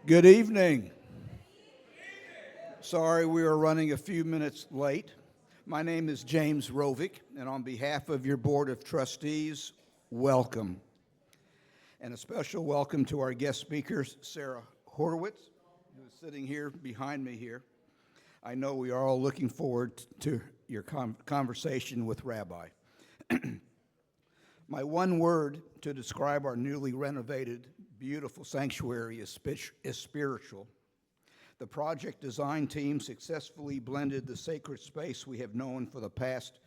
Good evening. Sorry we are running a few minutes late. My name is James Rovick, and on behalf of your Board of Trustees, welcome. And a special welcome to our guest speakers, Sarah Hurwitz, who is sitting here behind me here. I know we are all looking forward to your conversation with Rabbi. My one word to describe our newly renovated, beautiful sanctuary is spiritual. The project design team successfully blended the sacred space we have known for the past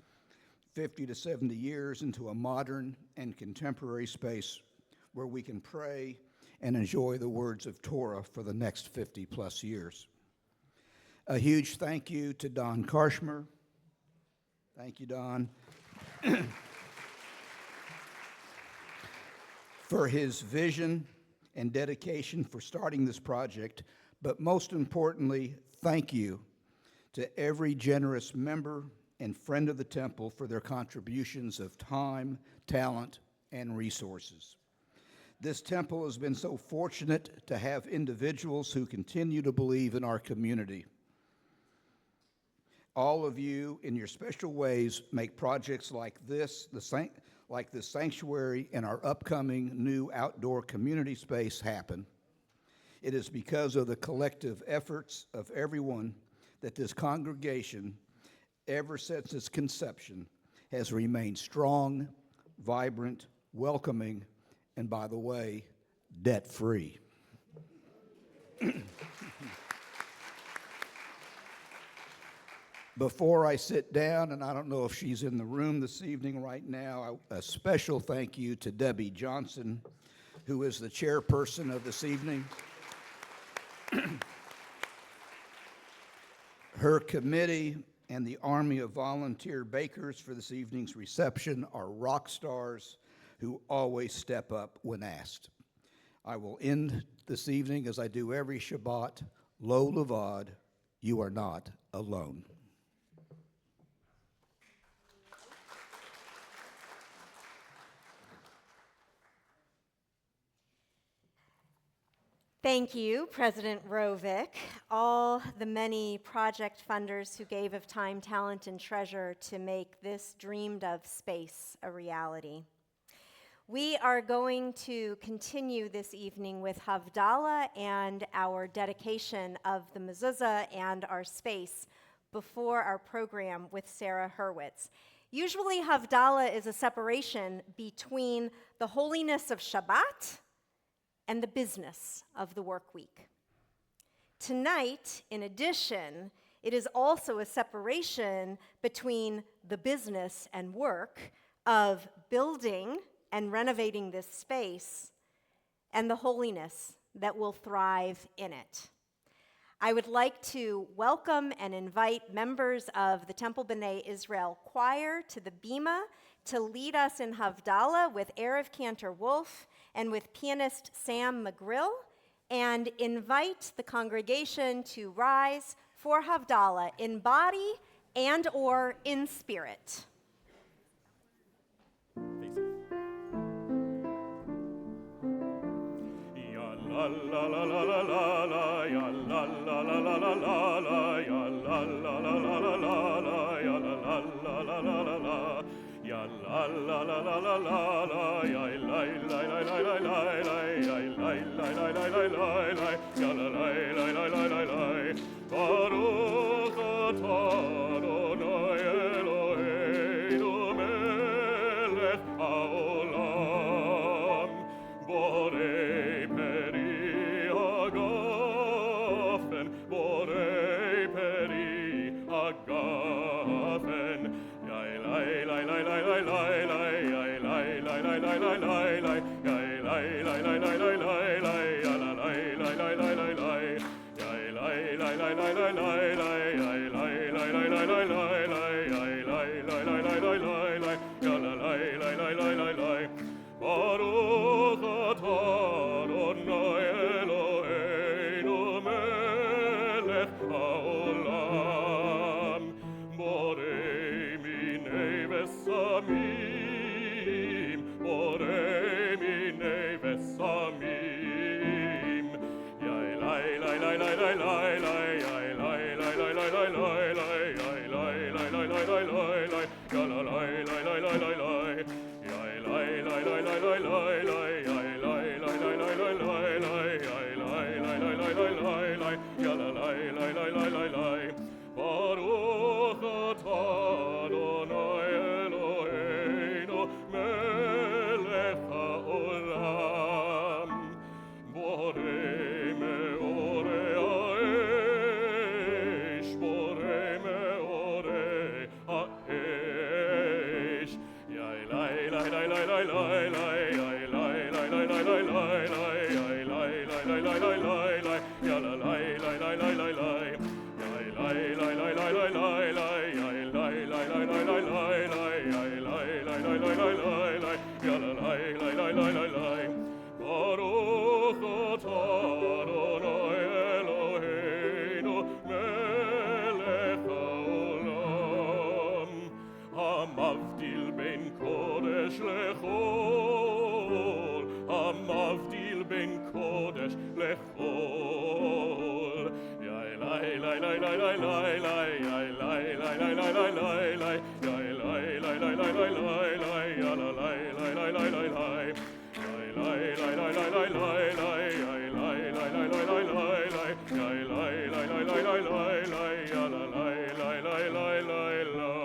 50 to 70 years into a modern and contemporary space where we can pray and enjoy the words of Torah for the next 50 plus years. A huge thank you to Don Karshmer. Thank you, Don. For his vision and dedication for starting this project, but most importantly, thank you to every generous member and friend of the temple for their contributions of time, talent, and resources. This temple has been so fortunate to have individuals who continue to believe in our community. All of you, in your special ways, make projects like this, like this sanctuary and our upcoming new outdoor community space happen. It is because of the collective efforts of everyone that this congregation, ever since its conception, has remained strong, vibrant, welcoming, and by the way, debt-free. Before I sit down, and I don't know if she's in the room this evening right now, a special thank you to Debbie Johnson, who is the chairperson of this evening. Her committee and the army of volunteer bakers for this evening's reception are rock stars who always step up when asked. I will end this evening, as I do every Shabbat, Lo Levad, you are not alone. Thank you, President Rovick, all the many project funders who gave of time, talent, and treasure to make this dreamed of space a reality. We are going to continue this evening with Havdalah and our dedication of the mezuzah and our space before our program with Sarah Hurwitz. Usually Havdalah is a separation between the holiness of Shabbat and the business of the work week. Tonight, in addition, it is also a separation between the business and work of building and renovating this space and the holiness that will thrive in it. I would like to welcome and invite members of the Temple B'nai Israel Choir to the Bima to lead us in Havdalah with Erev Cantor Wolf and with pianist Sam McGrill, and invite the congregation to rise for Havdalah in body and or in spirit. La la la la la la la, ya la la la la la la la, ya la la la la la la la, ya la la la la la la, ya la la la la la la la, ya la la la la la la la, ya la la la la la la la, ya la la la la la la la. Baruch atah Adonai Eloheinu melech haolam, borei peri hagafen, borei peri hagafen. Yai lai lai lai lai lai lai lai, yai lai lai lai lai lai lai lai, yai lai lai lai lai lai lai lai, ya la lai Baruch atah Adonai Eloheinu melech haolam borei meorei ha'esh borei meorei ha'esh yai lai lai lai lai lai lai lai yai lai lai lai lai lai lai lai yai lai lai lai lai lai lai lai ya la lai lai lai lai lai lai Baruch atah Adonai Eloheinu melech haolam hamavdil ben kodesh lechol hamavdil ben kodesh lechol yai lai lai lai lai lai lai lai yai lai lai lai lai lai lai lai yai lai lai lai lai lai lai lai ya la lai lai lai lai lai lai yai lai lai lai lai lai lai lai yai lai lai lai lai lai lai lai yai lai lai lai lai lai lai lai ya la lai lai lai lai lai lai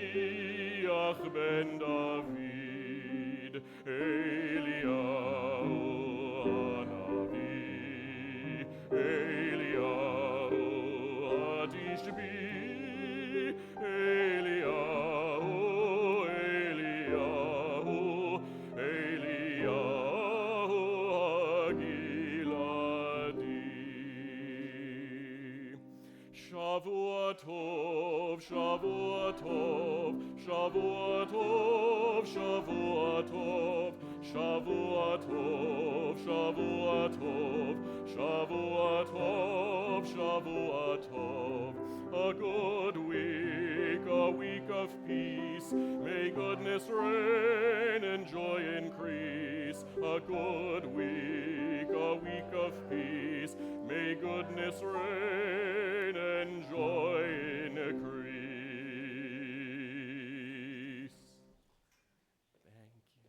Mashiach ben David, Eliyahu hanavi, Eliyahu hatishbi, Eliyahu, Eliyahu, Eliyahu hagiladi. Shavua tov, Shavua tov, Shavua tov, Shavua tov, Shavua tov, Shavua tov, Shavua tov, Shavua tov. A good week, a week of peace. May goodness reign and joy increase. A good week, a week of peace. May goodness reign and joy increase. Thank you.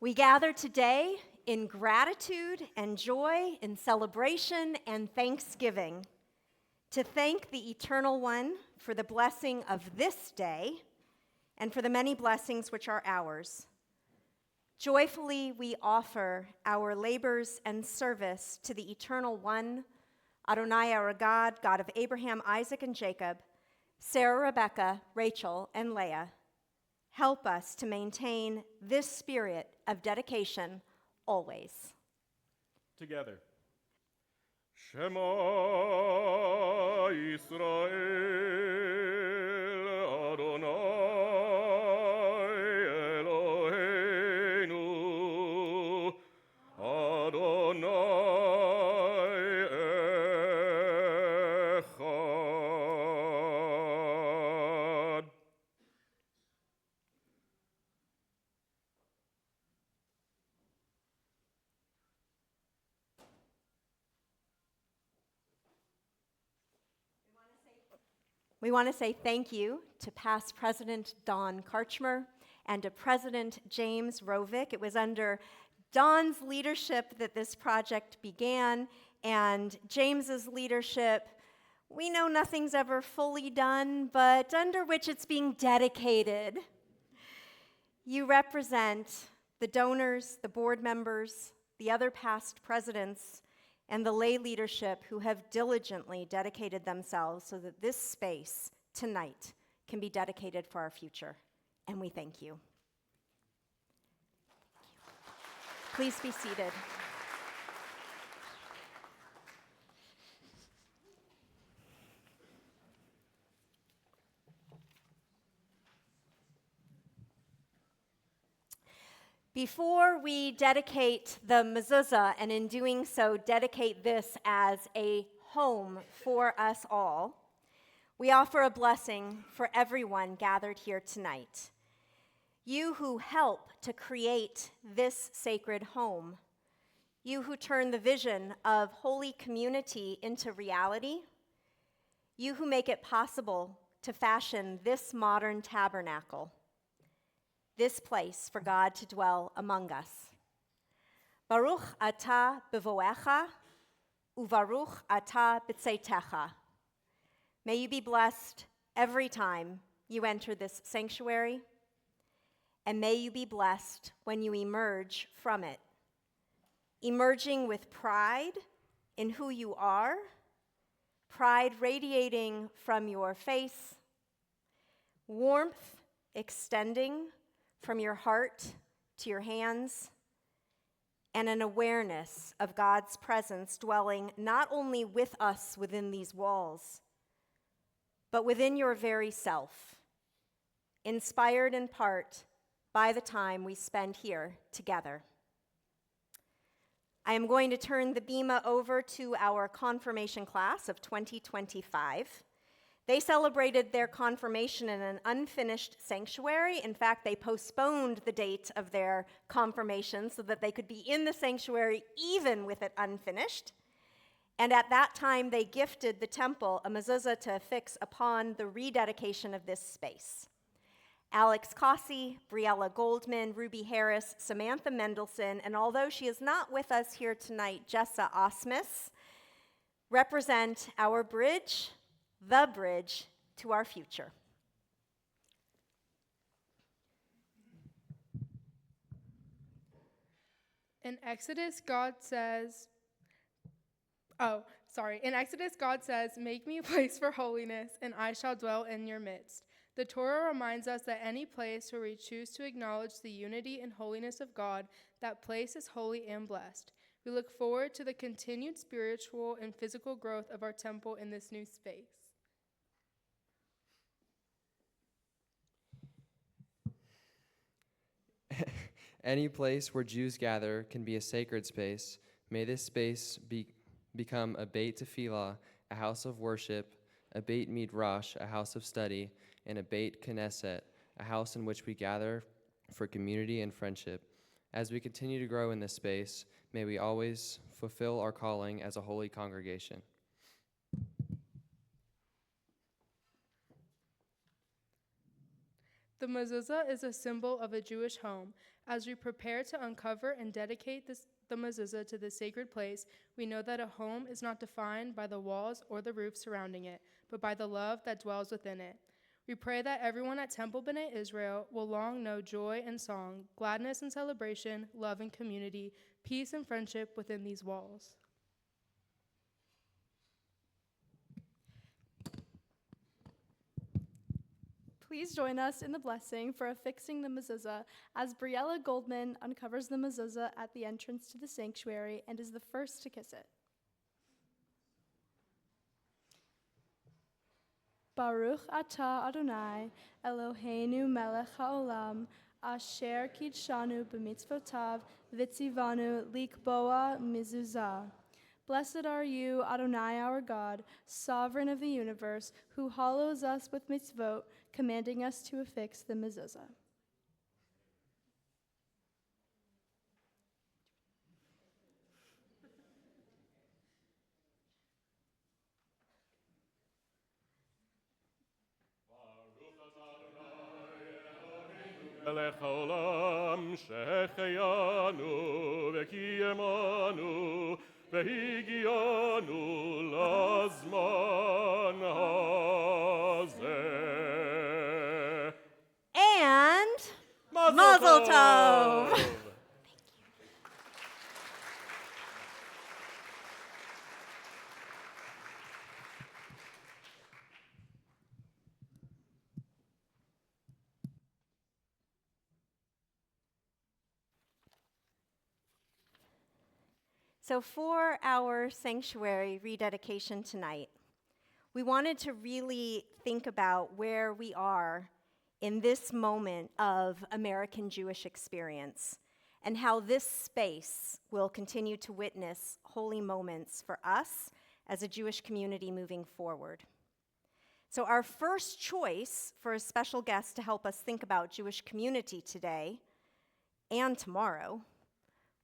We gather today in gratitude and joy, in celebration and thanksgiving, to thank the Eternal One for the blessing of this day and for the many blessings which are ours. Joyfully we offer our labors and service to the Eternal One, Adonai our God, God of Abraham, Isaac, and Jacob, Sarah, Rebecca, Rachel, and Leah. Help us to maintain this spirit of dedication always. Together. Shema Yisrael Adonai Eloheinu Adonai Echad. We want to say thank you to past President Don Karchmer and to President James Rovick. It was under Don's leadership that this project began, and James's leadership, we know nothing's ever fully done, but under which it's being dedicated. You represent the donors, the board members, the other past presidents, and the lay leadership who have diligently dedicated themselves so that this space tonight can be dedicated for our future. And we thank you. Please be seated. Before we dedicate the mezuzah, and in doing so, dedicate this as a home for us all, we offer a blessing for everyone gathered here tonight. You who help to create this sacred home, you who turn the vision of holy community into reality, you who make it possible to fashion this modern tabernacle, this place for God to dwell among us. Baruch atah b'voecha, uvaruch atah b'tzeitecha. May you be blessed every time you enter this sanctuary, and may you be blessed when you emerge from it, emerging with pride in who you are, pride radiating from your face, warmth extending from your heart to your hands, and an awareness of God's presence dwelling not only with us within these walls, but within your very self, inspired in part by the time we spend here together. I am going to turn the bima over to our confirmation class of 2025. They celebrated their confirmation in an unfinished sanctuary. In fact, they postponed the date of their confirmation so that they could be in the sanctuary even with it unfinished. And at that time, they gifted the temple a mezuzah to affix upon the rededication of this space. Alex Cossey, Briella Goldman, Ruby Harris, Samantha Mendelson, and although she is not with us here tonight, Jessa Osmus, represent our bridge, the bridge to our future. In Exodus, God says, "Make me a place for holiness, and I shall dwell in your midst." The Torah reminds us that any place where we choose to acknowledge the unity and holiness of God, that place is holy and blessed. We look forward to the continued spiritual and physical growth of our temple in this new space. Any place where Jews gather can be a sacred space. May this space become a Beit Tefillah, a house of worship, a Beit Midrash, a house of study, and a Beit Knesset, a house in which we gather for community and friendship. As we continue to grow in this space, may we always fulfill our calling as a holy congregation. The mezuzah is a symbol of a Jewish home. As we prepare to uncover and dedicate the mezuzah to this sacred place, we know that a home is not defined by the walls or the roof surrounding it, but by the love that dwells within it. We pray that everyone at Temple B'nai Israel will long know joy and song, gladness and celebration, love and community, peace and friendship within these walls. Please join us in the blessing for affixing the mezuzah as Briella Goldman uncovers the mezuzah at the entrance to the sanctuary and is the first to kiss it. Baruch atah Adonai, Eloheinu melech haolam, asher kidshanu b'mitzvotav, v'tzivanu likboa mezuzah. Blessed are you, Adonai our God, sovereign of the universe, who hallows us with mitzvot, commanding us to affix the mezuzah. מלך העולם שהחיינו וקיימנו והגיענו לזמן הזה. And Mazel Tov. So for our sanctuary rededication tonight, we wanted to really think about where we are in this moment of American Jewish experience and how this space will continue to witness holy moments for us as a Jewish community moving forward. So our first choice for a special guest to help us think about Jewish community today and tomorrow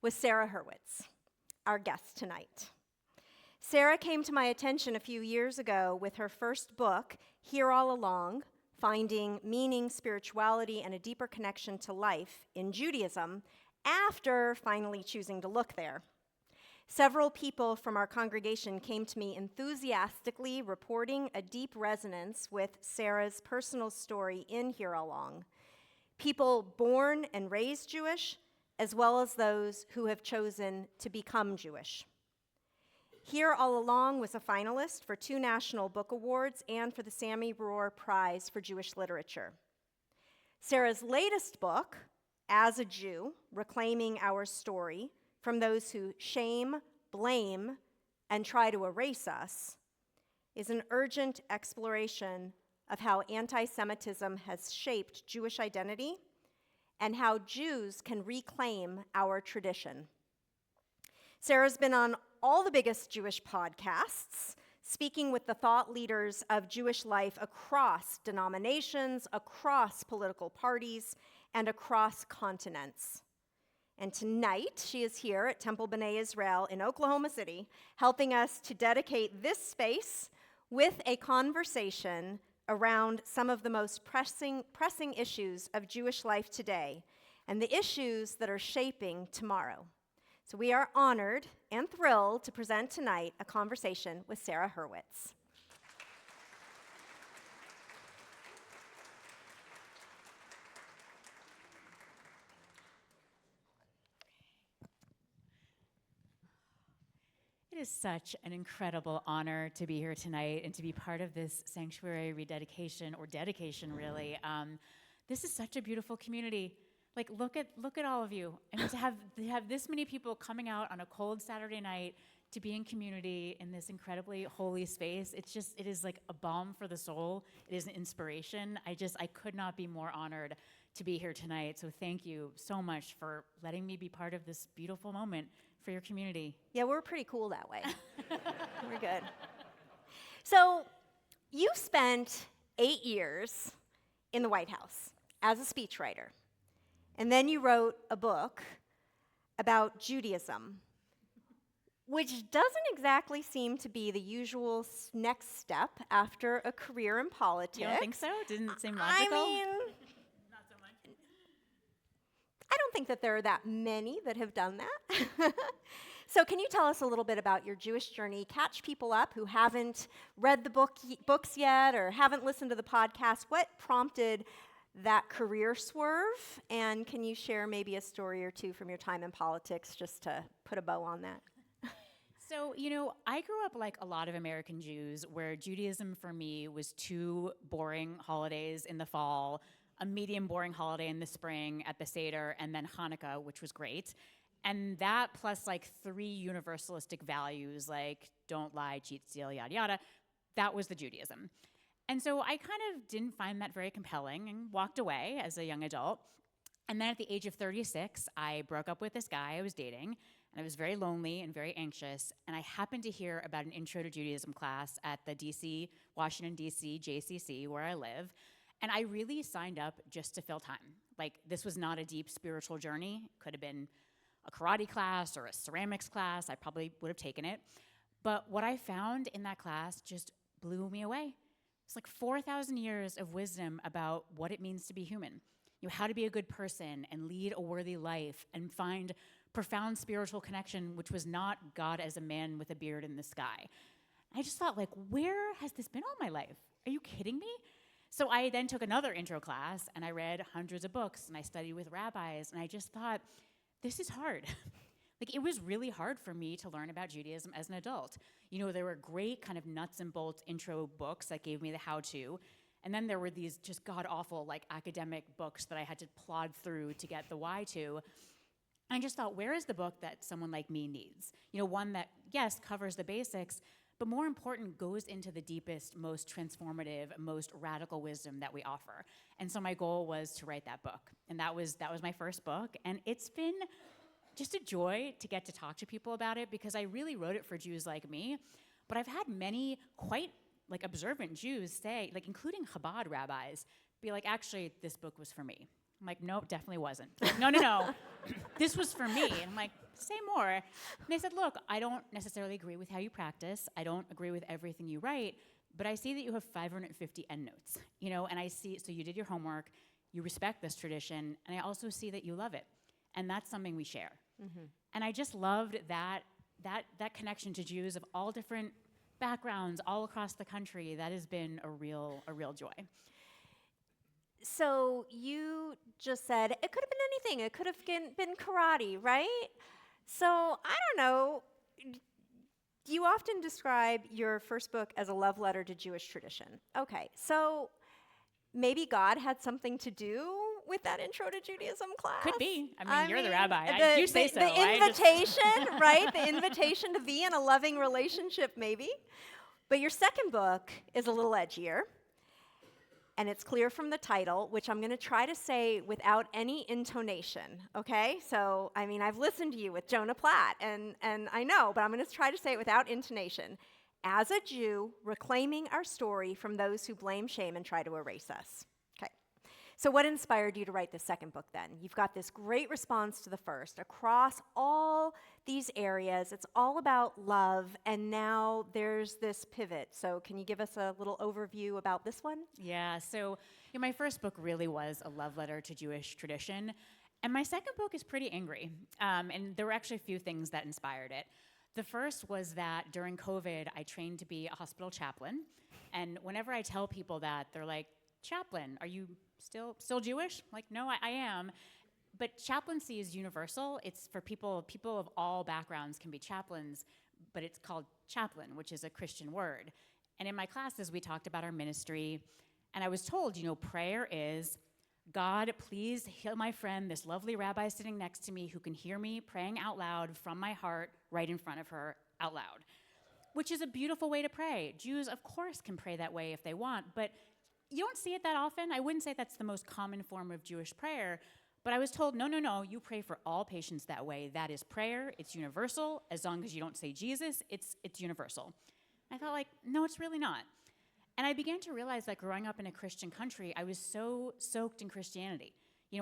was Sarah Hurwitz, our guest tonight. Sarah came to my attention a few years ago with her first book, Here All Along, Finding Meaning, Spirituality, and a Deeper Connection to Life in Judaism, after finally choosing to look there. Several people from our congregation came to me enthusiastically reporting a deep resonance with Sarah's personal story in Here All Along. People born and raised Jewish, as well as those who have chosen to become Jewish. Here All Along was a finalist for 2 National Book Awards and for the Sammy Rohr Prize for Jewish Literature. Sarah's latest book, As a Jew, Reclaiming Our Story from Those Who Shame, Blame, and Try to Erase Us, is an urgent exploration of how anti-Semitism has shaped Jewish identity and how Jews can reclaim our tradition. Sarah's been on all the biggest Jewish podcasts, speaking with the thought leaders of Jewish life across denominations, across political parties, and across continents. And tonight, she is here at Temple B'nai Israel in Oklahoma City, helping us to dedicate this space with a conversation around some of the most pressing issues of Jewish life today and the issues that are shaping tomorrow. So we are honored and thrilled to present tonight a conversation with Sarah Hurwitz. It is such an incredible honor to be here tonight and to be part of this sanctuary rededication, or dedication, really. This is such a beautiful community. Like, look at all of you. I mean, to have this many people coming out on a cold Saturday night to be in community in this incredibly holy space, it is like a balm for the soul. It is an inspiration. I could not be more honored to be here tonight. So thank you so much for letting me be part of this beautiful moment for your community. Yeah, we're pretty cool that way. We're good. So you spent 8 years in the White House as a speechwriter. And then you wrote a book about Judaism, which doesn't exactly seem to be the usual next step after a career in politics. You don't think so? It didn't seem logical? I mean, not so much. I don't think that there are that many that have done that. So can you tell us a little bit about your Jewish journey? Catch people up who haven't read the books yet or haven't listened to the podcast. What prompted that career swerve? And can you share maybe a story or two from your time in politics just to put a bow on that? So, I grew up like a lot of American Jews, where Judaism for me was 2 boring holidays in the fall, a medium boring holiday in the spring at the Seder, and then Hanukkah, which was great. And that plus like 3 universalistic values like don't lie, cheat, steal, yada, yada, that was the Judaism. And so I kind of didn't find that very compelling and walked away as a young adult. And then at the age of 36, I broke up with this guy I was dating, and I was very lonely and very anxious. And I happened to hear about an Intro to Judaism class at the Washington, D.C. JCC, where I live. And I really signed up just to fill time. Like, this was not a deep spiritual journey. It could have been a karate class or a ceramics class. I probably would have taken it. But what I found in that class just blew me away. It's like 4,000 years of wisdom about what it means to be human. How to be a good person and lead a worthy life and find profound spiritual connection, which was not God as a man with a beard in the sky. I just thought, like, where has this been all my life? Are you kidding me? So I then took another intro class, and I read hundreds of books, and I studied with rabbis, and I just thought, this is hard. Like, it was really hard for me to learn about Judaism as an adult. There were great kind of nuts and bolts intro books that gave me the how-to, and then there were these just god-awful, like, academic books that I had to plod through to get the why to. And I just thought, where is the book that someone like me needs? You know, one that, yes, covers the basics, but more important, goes into the deepest, most transformative, most radical wisdom that we offer. And so my goal was to write that book. And that was my first book. And it's been just a joy to get to talk to people about it, because I really wrote it for Jews like me. But I've had many quite like observant Jews say, like including Chabad rabbis, be like, actually, this book was for me. I'm like, nope, definitely wasn't. Like, no, this was for me. And I'm like, say more. And they said, look, I don't necessarily agree with how you practice. I don't agree with everything you write, but I see that you have 550 endnotes, you know, and I see, so you did your homework, you respect this tradition, and I also see that you love it. And that's something we share. Mm-hmm. And I just loved that connection to Jews of all different backgrounds all across the country. That has been a real joy. So you just said it could have been anything. It could have been karate, right? So I don't know. You often describe your first book as a love letter to Jewish tradition. Okay, so maybe God had something to do with that Intro to Judaism class? Could be. I mean, you're the rabbi. You say so. The invitation, right? The invitation to be in a loving relationship, maybe. But your second book is a little edgier. And it's clear from the title, which I'm going to try to say without any intonation, okay? So, I mean, I've listened to you with Jonah Platt, and I know, but I'm going to try to say it without intonation. As a Jew, reclaiming our story from those who blame, shame, and try to erase us. Okay. So what inspired you to write the second book then? You've got this great response to the first. Across all these areas, it's all about love, and now there's this pivot. So can you give us a little overview about this one? Yeah, so my first book really was a love letter to Jewish tradition, and my second book is pretty angry, and there were actually a few things that inspired it. The first was that during COVID, I trained to be a hospital chaplain, and whenever I tell people that, they're like, chaplain, are you still Jewish? Like, no, I am. But chaplaincy is universal. It's for people of all backgrounds can be chaplains, but it's called chaplain, which is a Christian word. And in my classes, we talked about our ministry, and I was told, prayer is, God, please heal my friend, this lovely rabbi sitting next to me who can hear me praying out loud from my heart right in front of her out loud, which is a beautiful way to pray. Jews, of course, can pray that way if they want, but you don't see it that often. I wouldn't say that's the most common form of Jewish prayer, but I was told, no, you pray for all patients that way. That is prayer. It's universal. As long as you don't say Jesus, it's universal. I thought, like, no, it's really not. And I began to realize that growing up in a Christian country, I was so soaked in Christianity.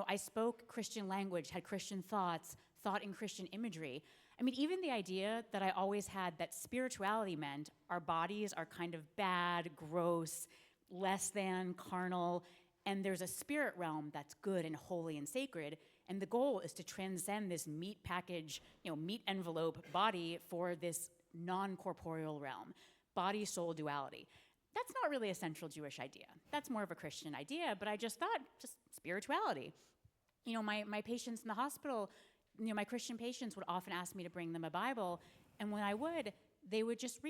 I spoke Christian language, had Christian thoughts, thought in Christian imagery. I mean, even the idea that I always had that spirituality meant our bodies are kind of bad, gross, less than, carnal, and there's a spirit realm that's good and holy and sacred, and the goal is to transcend this meat package, meat envelope body for this non-corporeal realm, body-soul duality. That's not really a central Jewish idea. That's more of a Christian idea, but I just thought, just spirituality. My patients in the hospital, my Christian patients would often ask me to bring them a Bible, and when I would, they would just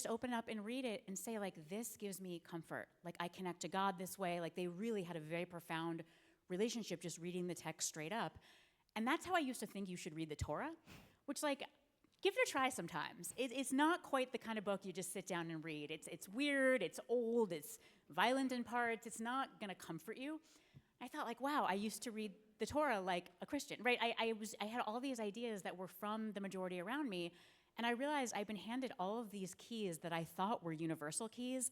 open it up and read it and say, like, this gives me comfort. Like, I connect to God this way. Like, they really had a very profound relationship just reading the text straight up. And that's how I used to think you should read the Torah, which, like, give it a try sometimes. It's not quite the kind of book you just sit down and read. It's weird, it's old, it's violent in parts. It's not going to comfort you. I thought, like, wow, I used to read the Torah like a Christian, right? I had all these ideas that were from the majority around me. And I realized I'd been handed all of these keys that I thought were universal keys,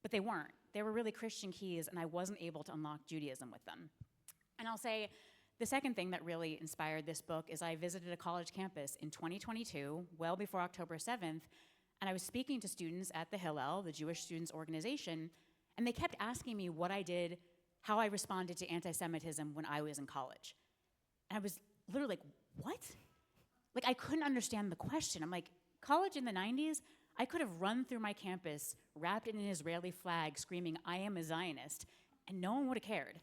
but they weren't. They were really Christian keys, and I wasn't able to unlock Judaism with them. And I'll say the second thing that really inspired this book is I visited a college campus in 2022, well before October 7th, and I was speaking to students at the Hillel, the Jewish Students Organization, and they kept asking me what I did, how I responded to anti-Semitism when I was in college. And I was literally like, what? Like, I couldn't understand the question. I'm like, college in the 90s, I could have run through my campus, wrapped in an Israeli flag, screaming, I am a Zionist, and no one would have cared.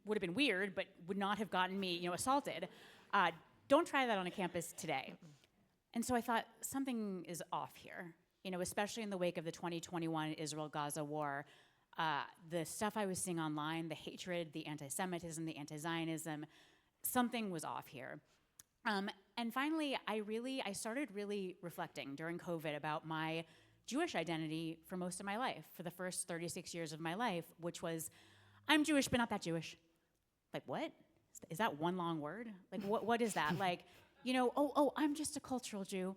Would have been weird, but would not have gotten me, assaulted. Don't try that on a campus today. And so I thought, something is off here, especially in the wake of the 2021 Israel-Gaza war. The stuff I was seeing online, the hatred, the anti-Semitism, the anti-Zionism, something was off here. And finally, I started really reflecting during COVID about my Jewish identity for most of my life, for the first 36 years of my life, which was, I'm Jewish, but not that Jewish. Like, what? Is that one long word? Like, what is that? Like, I'm just a cultural Jew.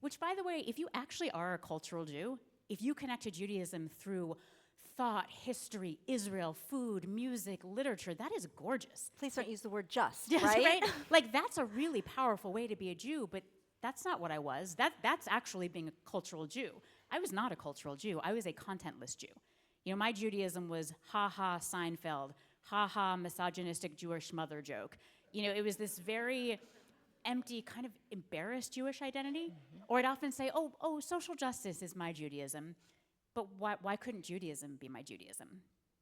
Which, by the way, if you actually are a cultural Jew, if you connect to Judaism through thought, history, Israel, food, music, literature, that is gorgeous. Please don't use the word just, Yes, right? Like, that's a really powerful way to be a Jew, but that's not what I was. That's actually being a cultural Jew. I was not a cultural Jew. I was a contentless Jew. My Judaism was ha-ha Seinfeld, ha-ha misogynistic Jewish mother joke. It was this very empty, kind of embarrassed Jewish identity. Mm-hmm. Or I'd often say, oh, social justice is my Judaism. But why couldn't Judaism be my Judaism?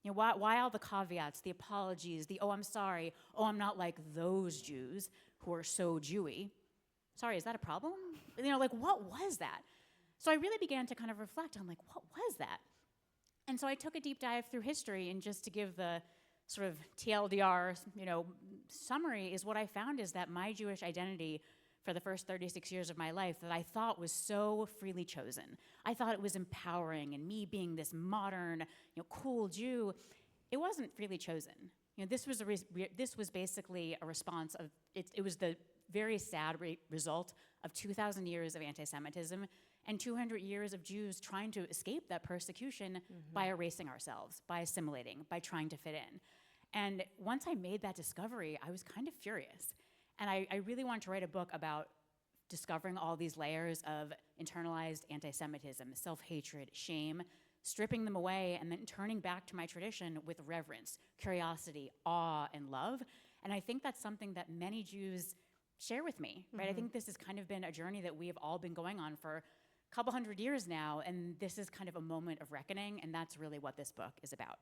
Why all the caveats, the apologies, the I'm sorry, I'm not like those Jews who are so Jewy. Sorry, is that a problem? What was that? So I really began to kind of reflect on, what was that? And so I took a deep dive through history, and just to give the sort of TLDR, summary, is what I found is that my Jewish identity for the first 36 years of my life that I thought was so freely chosen. I thought it was empowering, and me being this modern, cool Jew, it wasn't freely chosen. This was basically a response of, it was the very sad result of 2,000 years of anti-Semitism and 200 years of Jews trying to escape that persecution by erasing ourselves, by assimilating, by trying to fit in. And once I made that discovery, I was kind of furious. And I really wanted to write a book about discovering all these layers of internalized anti-Semitism, self-hatred, shame, stripping them away, and then turning back to my tradition with reverence, curiosity, awe, and love. And I think that's something that many Jews share with me, right? I think this has kind of been a journey that we have all been going on for a couple hundred years now, and this is kind of a moment of reckoning, and that's really what this book is about.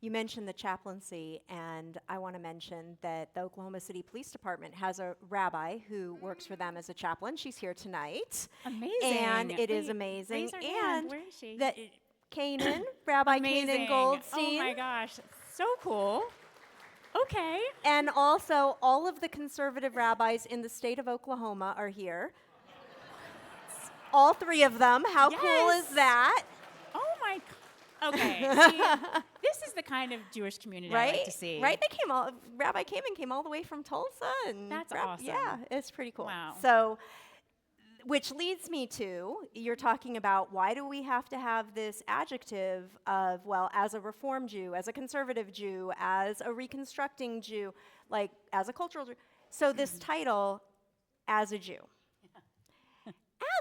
You mentioned the chaplaincy, and I want to mention that the Oklahoma City Police Department has a rabbi who works for them as a chaplain. She's here tonight. Amazing. And it is amazing. Raise her hand. Where is she? That Kanan, Rabbi Kanan Goldstein. Oh my gosh, so cool. Okay. And also, all of the conservative rabbis in the state of Oklahoma are here. All three of them. How cool is that? Oh my. Okay. See, this is the kind of Jewish community I like to see. Right? Rabbi Kamen came all the way from Tulsa, and that's awesome. Yeah, it's pretty cool. Wow. So, which leads me to, you're talking about why do we have to have this adjective of, well, as a Reform Jew, as a conservative Jew, as a reconstructing Jew, like as a cultural Jew. So this title, as a Jew.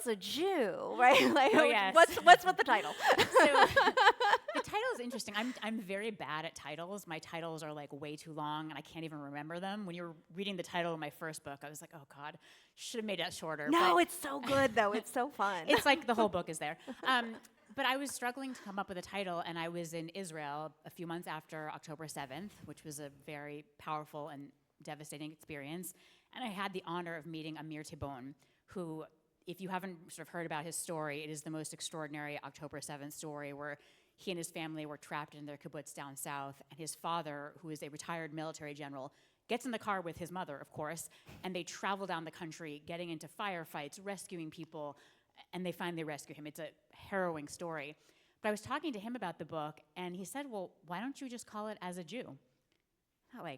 As a Jew, right? Like, oh, yes. What's with the title? So, the title is interesting. I'm very bad at titles. My titles are way too long, and I can't even remember them. When you were reading the title of my first book, I was like, oh God, should have made it shorter. No, it's so good though. It's so fun. It's like the whole book is there. But I was struggling to come up with a title, and I was in Israel a few months after October 7th, which was a very powerful and devastating experience. And I had the honor of meeting Amir Tibon, who, if you haven't sort of heard about his story, it is the most extraordinary October 7th story where he and his family were trapped in their kibbutz down south, and his father, who is a retired military general, gets in the car with his mother, of course, and they travel down the country, getting into firefights, rescuing people, and they finally rescue him. It's a harrowing story. But I was talking to him about the book, and he said, well, why don't you just call it As a Jew? I'm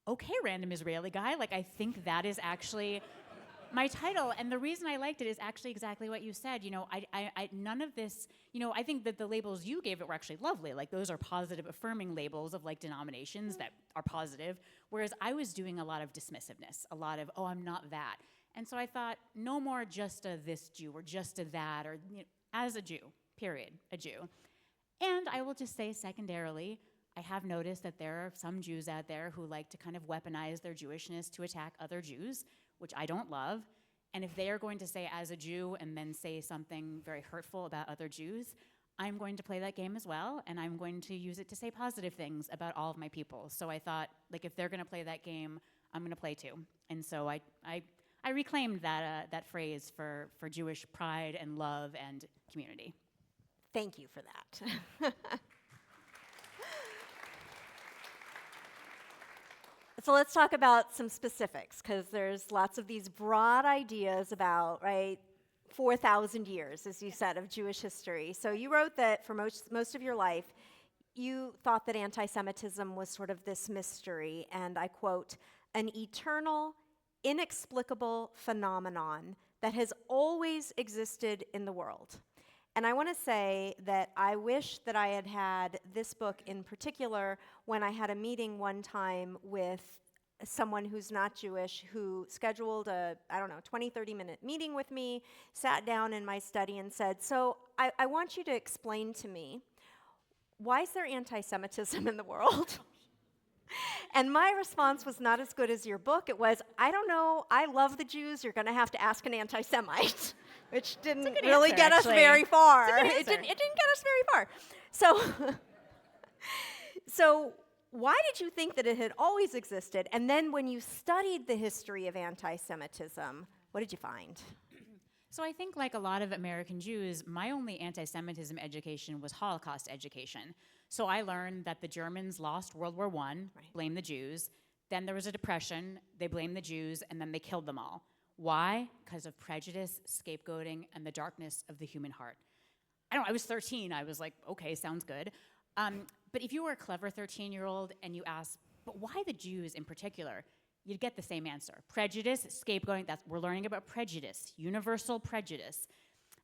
okay, random Israeli guy, I think that is actually my title. And the reason I liked it is actually exactly what you said. I none of this, I think that the labels you gave it were actually lovely. Those are positive, affirming labels of denominations that are positive. Whereas I was doing a lot of dismissiveness, a lot of, I'm not that. And so I thought, no more just a this Jew or just a that, or as a Jew, period, a Jew. And I will just say secondarily, I have noticed that there are some Jews out there who like to kind of weaponize their Jewishness to attack other Jews, which I don't love. And if they are going to say as a Jew and then say something very hurtful about other Jews, I'm going to play that game as well, and I'm going to use it to say positive things about all of my people. So I thought, if they're going to play that game, I'm going to play too. And so I reclaimed that phrase for Jewish pride and love and community. Thank you for that. So let's talk about some specifics, because there's lots of these broad ideas about, right, 4,000 years, as you said, of Jewish history. So you wrote that for most of your life, you thought that anti-Semitism was sort of this mystery, and I quote, an eternal, inexplicable phenomenon that has always existed in the world. And I want to say that I wish that I had had this book in particular when I had a meeting one time with someone who's not Jewish who scheduled a, 20, 30-minute meeting with me, sat down in my study and said, so I want you to explain to me, why is there anti-Semitism in the world? And my response was not as good as your book. It was, I don't know, I love the Jews, you're going to have to ask an anti-Semite, which didn't really get us very far. It didn't get us very far. So why did you think that it had always existed? And then when you studied the history of anti-Semitism, what did you find? So I think, like a lot of American Jews, my only anti-Semitism education was Holocaust education. So I learned that the Germans lost World War I, blamed the Jews. Then there was a depression, they blamed the Jews, and then they killed them all. Why? Because of prejudice, scapegoating, and the darkness of the human heart. I was 13, I was like, okay, sounds good. But if you were a clever 13-year-old and you asked, but why the Jews in particular? You'd get the same answer. Prejudice, scapegoating, we're learning about prejudice, universal prejudice.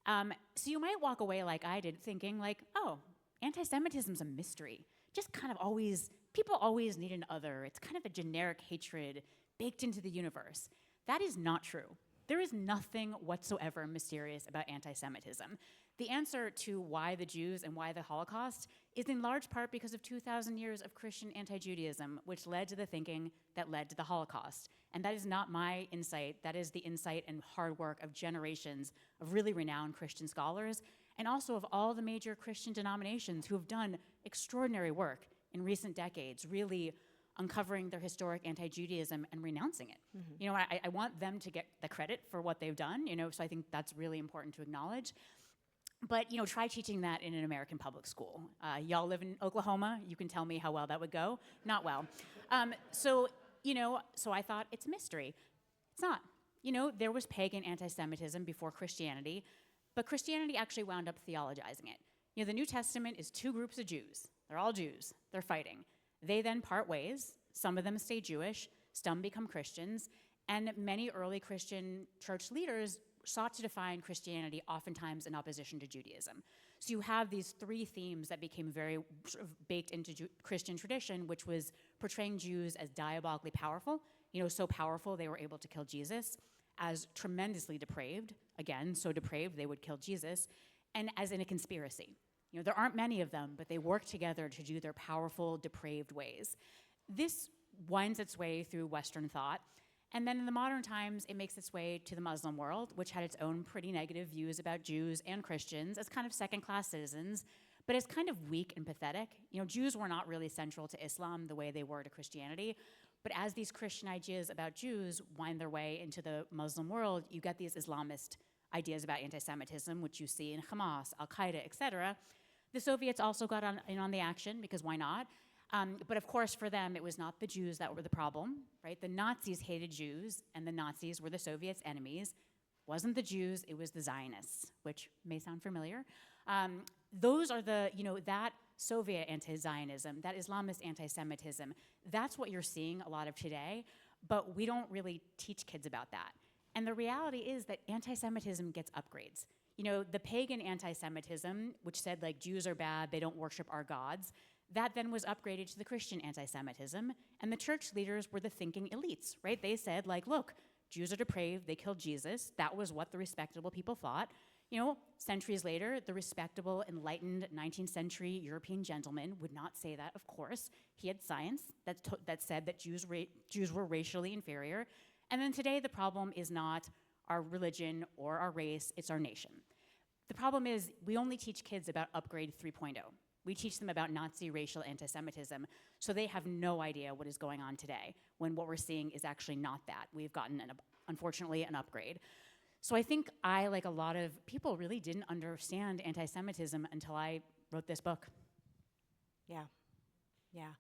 So you might walk away like I did thinking like, oh, anti-Semitism's a mystery. Just kind of always, people always need an other. It's kind of a generic hatred baked into the universe. That is not true. There is nothing whatsoever mysterious about anti-Semitism. The answer to why the Jews and why the Holocaust is in large part because of 2,000 years of Christian anti-Judaism, which led to the thinking that led to the Holocaust. And that is not my insight. That is the insight and hard work of generations of really renowned Christian scholars, and also of all the major Christian denominations who have done extraordinary work in recent decades, really uncovering their historic anti-Judaism and renouncing it. Mm-hmm. You know, I want them to get the credit for what they've done, you know, so I think that's really important to acknowledge. But, you know, try teaching that in an American public school. Y'all live in Oklahoma, you can tell me how well that would go. Not well. So I thought, it's a mystery. It's not. You know, there was pagan anti-Semitism before Christianity, but Christianity actually wound up theologizing it. You know, the New Testament is two groups of Jews. They're all Jews. They're fighting. They then part ways. Some of them stay Jewish. Some become Christians. And many early Christian church leaders sought to define Christianity oftentimes in opposition to Judaism. So you have these three themes that became very sort of baked into Christian tradition, which was portraying Jews as diabolically powerful, you know, so powerful they were able to kill Jesus, as tremendously depraved, again, so depraved they would kill Jesus, and as in a conspiracy. You know, there aren't many of them, but they work together to do their powerful, depraved ways. This winds its way through Western thought, and then in the modern times, it makes its way to the Muslim world, which had its own pretty negative views about Jews and Christians as kind of second-class citizens, but as kind of weak and pathetic. You know, Jews were not really central to Islam the way they were to Christianity, but as these Christian ideas about Jews wind their way into the Muslim world, you get these Islamist ideas about anti-Semitism, which you see in Hamas, Al-Qaeda, etc. The Soviets also got in on the action, because why not? But of course, for them, it was not the Jews that were the problem, right? The Nazis hated Jews, and the Nazis were the Soviets' enemies. Wasn't the Jews, it was the Zionists, which may sound familiar. Those are the, you know, that Soviet anti-Zionism, that Islamist anti-Semitism, that's what you're seeing a lot of today, but we don't really teach kids about that. And the reality is that anti-Semitism gets upgrades. You know, the pagan anti-Semitism, which said, like, Jews are bad, they don't worship our gods, that then was upgraded to the Christian anti-Semitism, and the church leaders were the thinking elites, right? They said, like, look, Jews are depraved, they killed Jesus. That was what the respectable people thought. You know, centuries later, the respectable, enlightened 19th century European gentleman would not say that, of course. He had science that said that Jews were racially inferior. And then today, the problem is not our religion or our race, it's our nation. The problem is we only teach kids about Upgrade 3.0. We teach them about Nazi racial anti-Semitism, so they have no idea what is going on today, when what we're seeing is actually not that. We've gotten, unfortunately, an upgrade. So I think I, like a lot of people, really didn't understand anti-Semitism until I wrote this book. Yeah, yeah.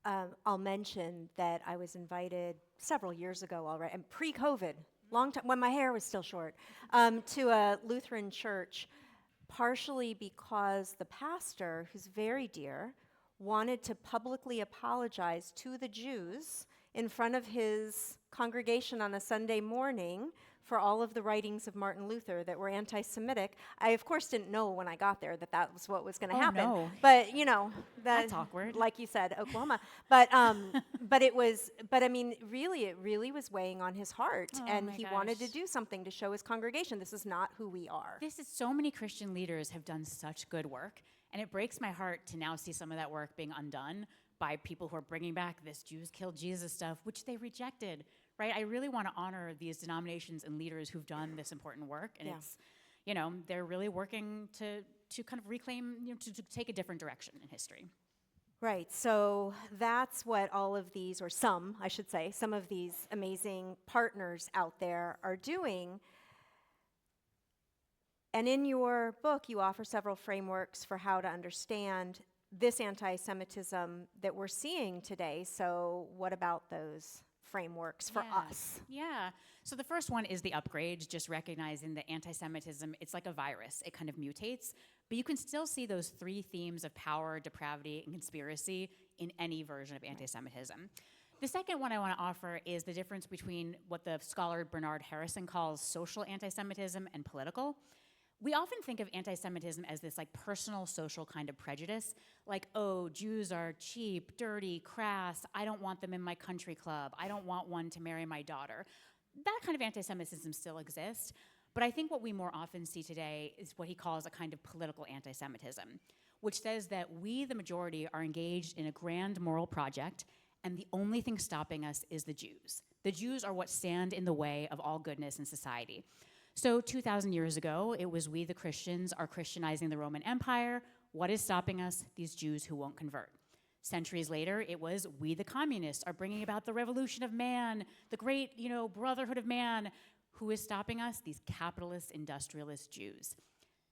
I'll mention that I was invited several years ago already, and pre-COVID, long time, when my hair was still short, to a Lutheran church, partially because the pastor, who's very dear, wanted to publicly apologize to the Jews in front of his congregation on a Sunday morning for all of the writings of Martin Luther that were anti-Semitic. I, of course, didn't know when I got there that that was what was going to Oh, happen. no. But, you know, That's awkward. like you said, Oklahoma. But it was, but I mean, really, it really was weighing on his heart. Oh, And my he wanted to gosh. do something to show his congregation, this is not who we are. This is so many Christian leaders have done such good work, and it breaks my heart to now see some of that work being undone by people who are bringing back this Jews killed Jesus stuff, which they rejected, right? I really want to honor these denominations and leaders who've done this important work, and Yeah. it's, you know, they're really working to kind of reclaim, you know, to take a different direction in history. Right, so that's what all of these, or some, I should say, some of these amazing partners out there are doing. And in your book, you offer several frameworks for how to understand this anti-Semitism that we're seeing today. So what about those frameworks for Yeah. us? Yeah. So the first one is the upgrade, just recognizing that anti-Semitism, it's like a virus. It kind of mutates, but you can still see those three themes of power, depravity, and conspiracy in any version of anti-Semitism. The second one I want to offer is the difference between what the scholar Bernard Harrison calls social anti-Semitism and political. We often think of anti-Semitism as this like personal social kind of prejudice, like, oh, Jews are cheap, dirty, crass, I don't want them in my country club, I don't want one to marry my daughter. That kind of anti-Semitism still exists, but I think what we more often see today is what he calls a kind of political anti-Semitism, which says that we, the majority, are engaged in a grand moral project, and the only thing stopping us is the Jews. The Jews are what stand in the way of all goodness in society. So 2,000 years ago, it was we, the Christians, are Christianizing the Roman Empire. What is stopping us? These Jews who won't convert. Centuries later, it was we, the communists, are bringing about the revolution of man, the great, brotherhood of man. Who is stopping us? These capitalist, industrialist Jews.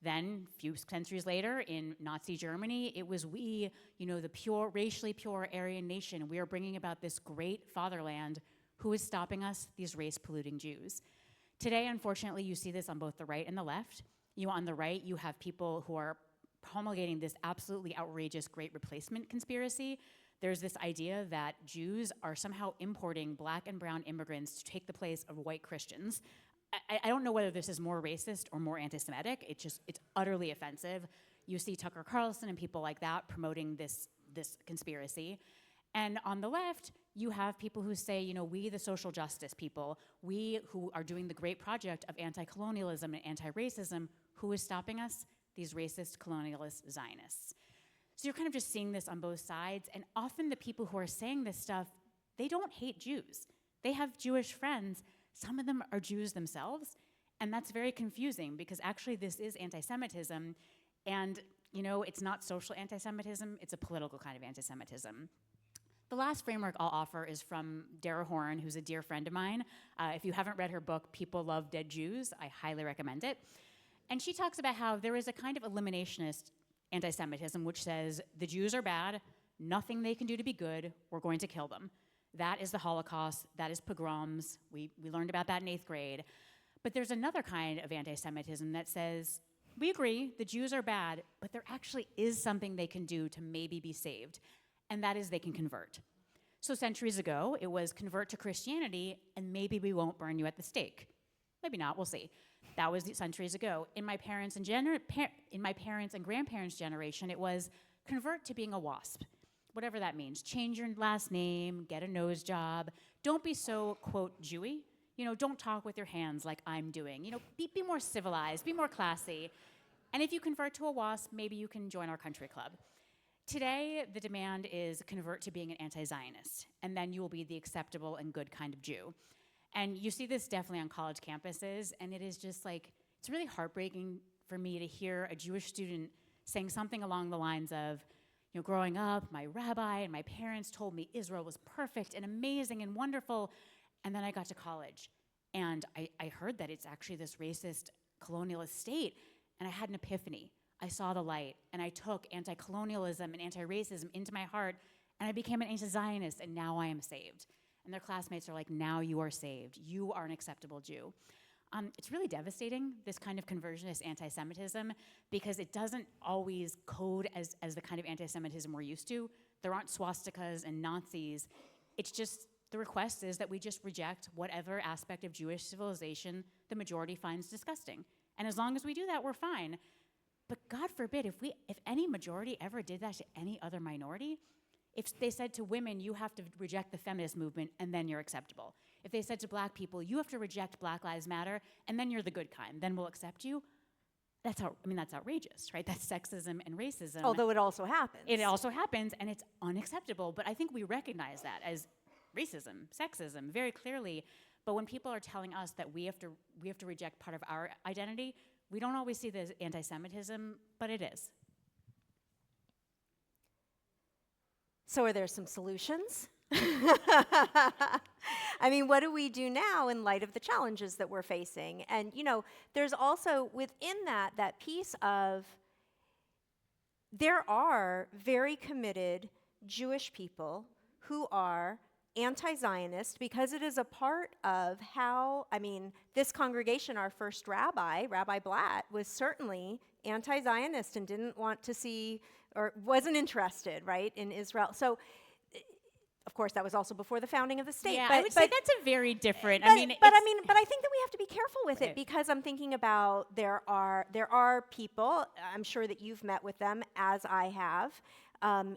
Then, a few centuries later, in Nazi Germany, it was we, the pure, racially pure Aryan nation. We are bringing about this great fatherland. Who is stopping us? These race-polluting Jews. Today, unfortunately, you see this on both the right and the left. On the right, you have people who are promulgating this absolutely outrageous great replacement conspiracy. There's this idea that Jews are somehow importing black and brown immigrants to take the place of white Christians. I don't know whether this is more racist or more anti-Semitic. It's utterly offensive. You see Tucker Carlson and people like that promoting this conspiracy. And on the left, you have people who say, we, the social justice people, we who are doing the great project of anti-colonialism and anti-racism, who is stopping us? These racist, colonialist Zionists. So you're kind of just seeing this on both sides, and often the people who are saying this stuff, they don't hate Jews. They have Jewish friends. Some of them are Jews themselves, and that's very confusing because actually this is anti-Semitism, and it's not social anti-Semitism, it's a political kind of anti-Semitism. The last framework I'll offer is from Dara Horn, who's a dear friend of mine. If you haven't read her book, People Love Dead Jews, I highly recommend it. And she talks about how there is a kind of eliminationist anti-Semitism which says the Jews are bad, nothing they can do to be good, we're going to kill them. That is the Holocaust, that is pogroms, we learned about that in 8th grade. But there's another kind of anti-Semitism that says, we agree, the Jews are bad, but there actually is something they can do to maybe be saved. And that is they can convert. So centuries ago, it was convert to Christianity and maybe we won't burn you at the stake. Maybe not, we'll see. That was centuries ago. In my parents' and grandparents' generation, it was convert to being a WASP, whatever that means. Change your last name, get a nose job. Don't be so, quote, Jewy. Don't talk with your hands like I'm doing. Be more civilized, be more classy. And if you convert to a WASP, maybe you can join our country club. Today, the demand is convert to being an anti-Zionist, and then you will be the acceptable and good kind of Jew. And you see this definitely on college campuses, and it is just it's really heartbreaking for me to hear a Jewish student saying something along the lines of, growing up, my rabbi and my parents told me Israel was perfect and amazing and wonderful, and then I got to college, and I heard that it's actually this racist, colonialist state, and I had an epiphany. I saw the light, and I took anti-colonialism and anti-racism into my heart, And I became an anti-Zionist, and now I am saved. And their classmates are like, now you are saved. You are an acceptable Jew. It's really devastating, this kind of conversionist anti-Semitism, because it doesn't always code as the kind of anti-Semitism we're used to. There aren't swastikas and Nazis. It's just, the request is that we just reject whatever aspect of Jewish civilization the majority finds disgusting. And as long as we do that, we're fine. But God forbid, if any majority ever did that to any other minority, if they said to women, you have to reject the feminist movement and then you're acceptable. If they said to black people, you have to reject Black Lives Matter and then you're the good kind, then we'll accept you. That's outrageous, right? That's sexism and racism. Although it also happens. It also happens, and it's unacceptable. But I think we recognize that as racism, sexism, very clearly. But when people are telling us that we have to reject part of our identity, we don't always see this anti-Semitism, but it is. So are there some solutions? I mean, what do we do now in light of the challenges that we're facing? And, there's also within that piece of there are very committed Jewish people who are anti-Zionist because it is a part of how, this congregation, our first rabbi, Rabbi Blatt, was certainly anti-Zionist and didn't want to see or wasn't interested, right, in Israel. So, of course, that was also before the founding of the state. Yeah, but, I would say that's a very different. But I think that we have to be careful with it because I'm thinking about there are people, I'm sure that you've met with them, as I have,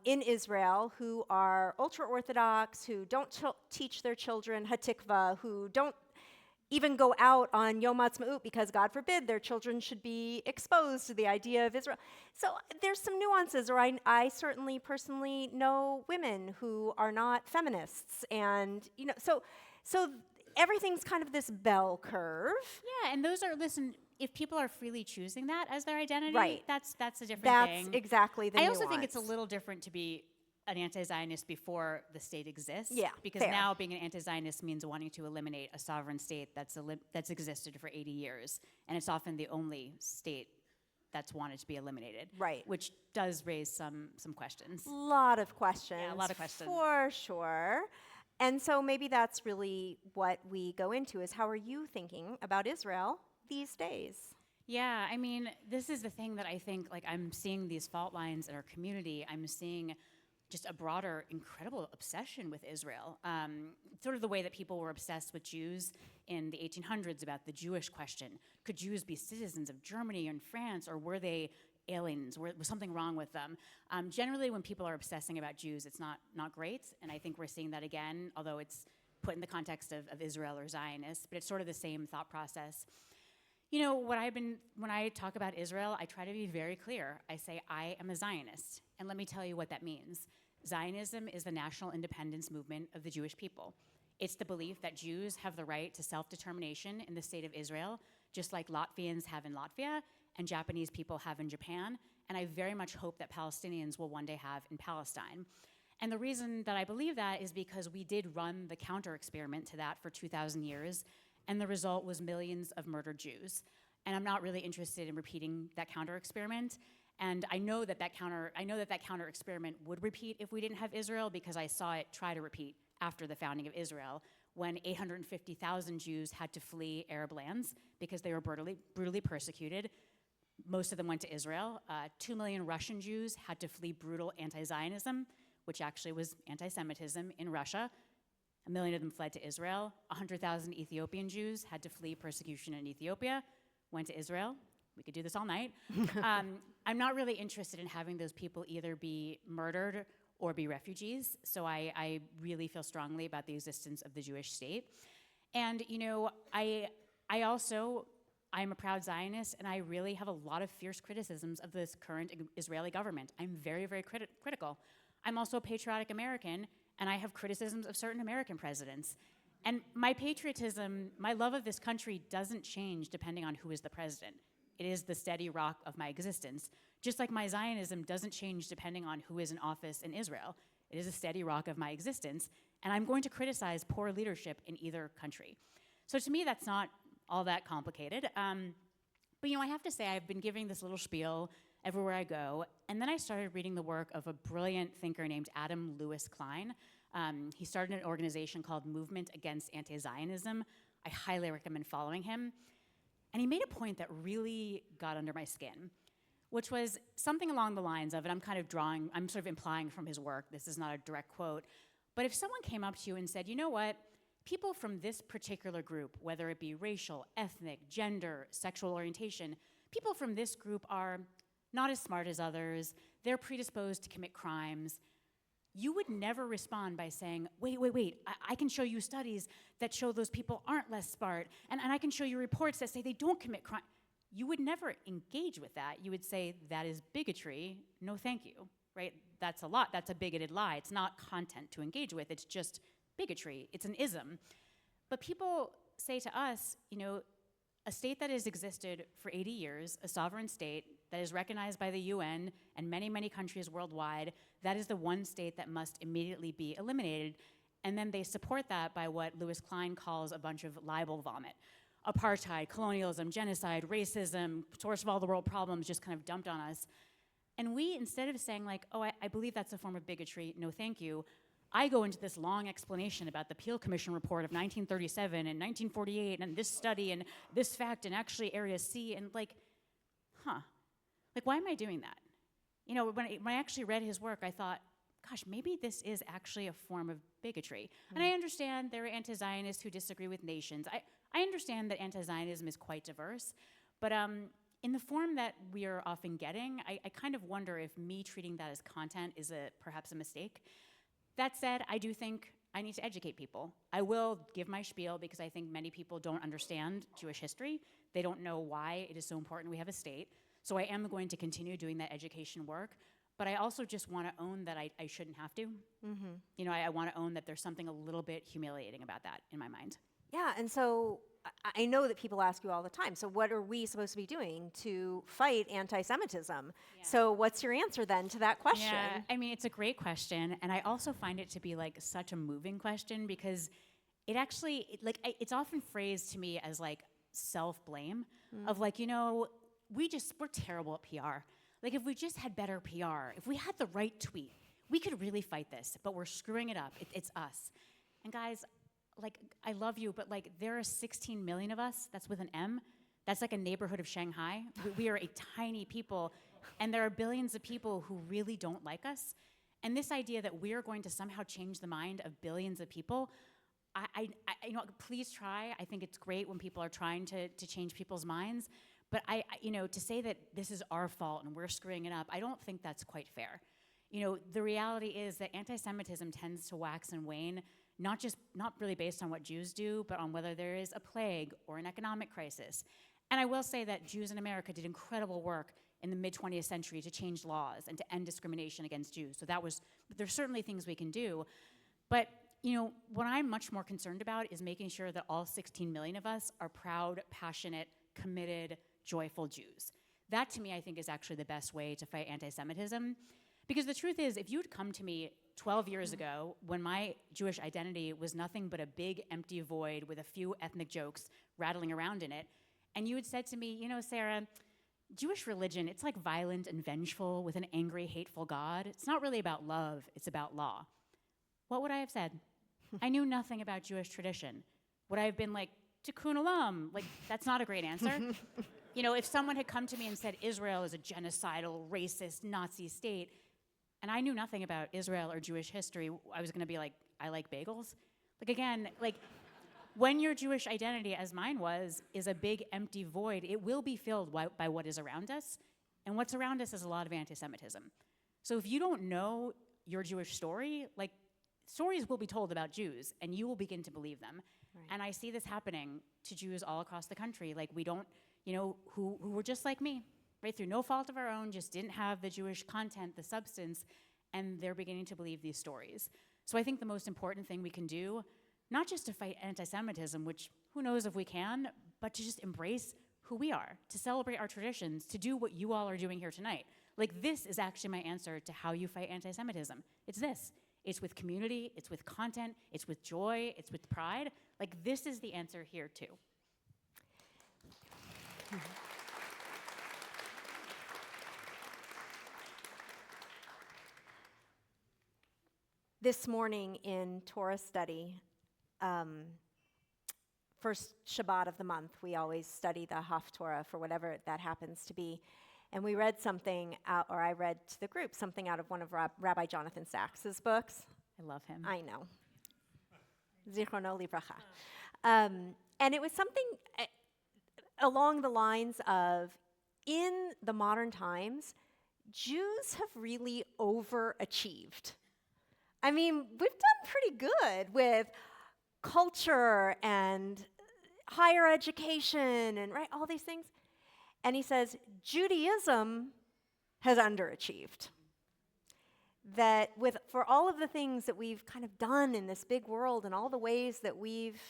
in Israel who are ultra-Orthodox, who don't teach their children Hatikva, who don't even go out on Yom Ha'atzmaut because, God forbid, their children should be exposed to the idea of Israel. So there's some nuances, or I certainly personally know women who are not feminists, and so everything's kind of this bell curve. Yeah, and those are, listen, if people are freely choosing that as their identity, right. that's a different thing. That's exactly the I nuance. also think it's a little different to be an anti-Zionist before the state exists. Yeah, because fair. now being an anti-Zionist means wanting to eliminate a sovereign state that's existed for 80 years, and it's often the only state that's wanted to be eliminated. Right. Which does raise some questions. A lot of questions. Yeah, a lot of questions. For sure. And so maybe that's really what we go into is how are you thinking about Israel these days? Yeah, this is the thing that I think, I'm seeing these fault lines in our community. I'm seeing just a broader, incredible obsession with Israel. Sort of the way that people were obsessed with Jews in the 1800s about the Jewish question. Could Jews be citizens of Germany and France, or were they aliens? Was something wrong with them? Generally, when people are obsessing about Jews, it's not great, and I think we're seeing that again, although it's put in the context of Israel or Zionists, but it's sort of the same thought process. When I talk about Israel, I try to be very clear. I say, I am a Zionist, and let me tell you what that means. Zionism is the national independence movement of the Jewish people. It's the belief that Jews have the right to self-determination in the state of Israel, just like Latvians have in Latvia and Japanese people have in Japan, and I very much hope that Palestinians will one day have in Palestine. And the reason that I believe that is because we did run the counter-experiment to that for 2,000 years, and the result was millions of murdered Jews. And I'm not really interested in repeating that counter-experiment. And I know that that counter-experiment would repeat if we didn't have Israel, because I saw it try to repeat after the founding of Israel, when 850,000 Jews had to flee Arab lands because they were brutally persecuted. Most of them went to Israel. 2 million Russian Jews had to flee brutal anti-Zionism, which actually was anti-Semitism in Russia. 1 million of them fled to Israel. 100,000 Ethiopian Jews had to flee persecution in Ethiopia, went to Israel. We could do this all night. I'm not really interested in having those people either be murdered or be refugees, so I really feel strongly about the existence of the Jewish state. And, I'm a proud Zionist, and I really have a lot of fierce criticisms of this current Israeli government. I'm very, very critical. I'm also a patriotic American, and I have criticisms of certain American presidents. And my patriotism, my love of this country doesn't change depending on who is the president. It is the steady rock of my existence. Just like my Zionism doesn't change depending on who is in office in Israel. It is a steady rock of my existence, and I'm going to criticize poor leadership in either country. So to me, that's not all that complicated. But I have to say, I've been giving this little spiel everywhere I go. And then I started reading the work of a brilliant thinker named Adam Lewis Klein. He started an organization called Movement Against Anti-Zionism. I highly recommend following him. And he made a point that really got under my skin, which was something along the lines of, and I'm sort of implying from his work, this is not a direct quote, but if someone came up to you and said, you know what, people from this particular group, whether it be racial, ethnic, gender, sexual orientation, people from this group are not as smart as others, they're predisposed to commit crimes, you would never respond by saying, wait, I can show you studies that show those people aren't less smart, and I can show you reports that say they don't commit crime. You would never engage with that. You would say, that is bigotry, no thank you, right? That's a bigoted lie. It's not content to engage with, it's just bigotry, it's an ism. But people say to us, a state that has existed for 80 years, a sovereign state that is recognized by the UN and many, many countries worldwide, that is the one state that must immediately be eliminated. And then they support that by what Lewis Klein calls a bunch of libel vomit. Apartheid, colonialism, genocide, racism, source of all the world problems just kind of dumped on us. And we, instead of saying like, oh, I believe that's a form of bigotry, no thank you, I go into this long explanation about the Peel Commission report of 1937 and 1948 and this study and this fact and actually Area C and like, why am I doing that? When I actually read his work, I thought, gosh, maybe this is actually a form of bigotry. And I understand there are anti-Zionists who disagree with nations. I understand that anti-Zionism is quite diverse, but in the form that we are often getting, I kind of wonder if me treating that as content is perhaps a mistake. That said, I do think I need to educate people. I will give my spiel because I think many people don't understand Jewish history. They don't know why it is so important we have a state. So I am going to continue doing that education work. But I also just want to own that I shouldn't have to. Mm-hmm. I want to own that there's something a little bit humiliating about that in my mind. Yeah, and so I know that people ask you all the time, so what are we supposed to be doing to fight anti-Semitism? Yeah. So what's your answer then to that question? Yeah, I mean, it's a great question, and I also find it to be like such a moving question because it actually, it's often phrased to me as like self-blame of like, we're terrible at PR. Like if we just had better PR, if we had the right tweet, we could really fight this, but we're screwing it up. It's us. And guys, I love you, but there are 16 million of us, that's with an M. That's like a neighborhood of Shanghai. We are a tiny people, and there are billions of people who really don't like us. And this idea that we are going to somehow change the mind of billions of people, please try. I think it's great when people are trying to change people's minds, but to say that this is our fault and we're screwing it up, I don't think that's quite fair. The reality is that anti-Semitism tends to wax and wane, not really based on what Jews do, but on whether there is a plague or an economic crisis. And I will say that Jews in America did incredible work in the mid-20th century to change laws and to end discrimination against Jews. So there's certainly things we can do. But, what I'm much more concerned about is making sure that all 16 million of us are proud, passionate, committed, joyful Jews. That, to me, I think is actually the best way to fight anti-Semitism. Because the truth is, if you'd come to me 12 years ago, when my Jewish identity was nothing but a big empty void with a few ethnic jokes rattling around in it, and you had said to me, Sarah, Jewish religion, it's like violent and vengeful with an angry, hateful God. It's not really about love, it's about law. What would I have said? I knew nothing about Jewish tradition. Would I have been like, Tikkun Olam? That's not a great answer. If someone had come to me and said Israel is a genocidal, racist, Nazi state, and I knew nothing about Israel or Jewish history, I was going to be like, I like bagels? When your Jewish identity, as mine was, is a big empty void, it will be filled by what is around us, and what's around us is a lot of anti-Semitism. So if you don't know your Jewish story, stories will be told about Jews, and you will begin to believe them. Right. And I see this happening to Jews all across the country. We don't, who were just like me, right, through no fault of our own, just didn't have the Jewish content, the substance, and they're beginning to believe these stories. So I think the most important thing we can do, not just to fight anti-Semitism, which who knows if we can, but to just embrace who we are, to celebrate our traditions, to do what you all are doing here tonight. This is actually my answer to how you fight anti-Semitism. It's this. It's with community, it's with content, it's with joy, it's with pride. This is the answer here too. this morning in Torah study, first Shabbat of the month, we always study the Haftorah for whatever that happens to be. And we read something out, or I read to the group something out of one of Rabbi Jonathan Sachs's books. I love him. I know. Zichrono livracha. And it was something along the lines of, in the modern times, Jews have really overachieved. I mean, we've done pretty good with culture and higher education and all these things. And he says, Judaism has underachieved. That for all of the things that we've kind of done in this big world and all the ways that we've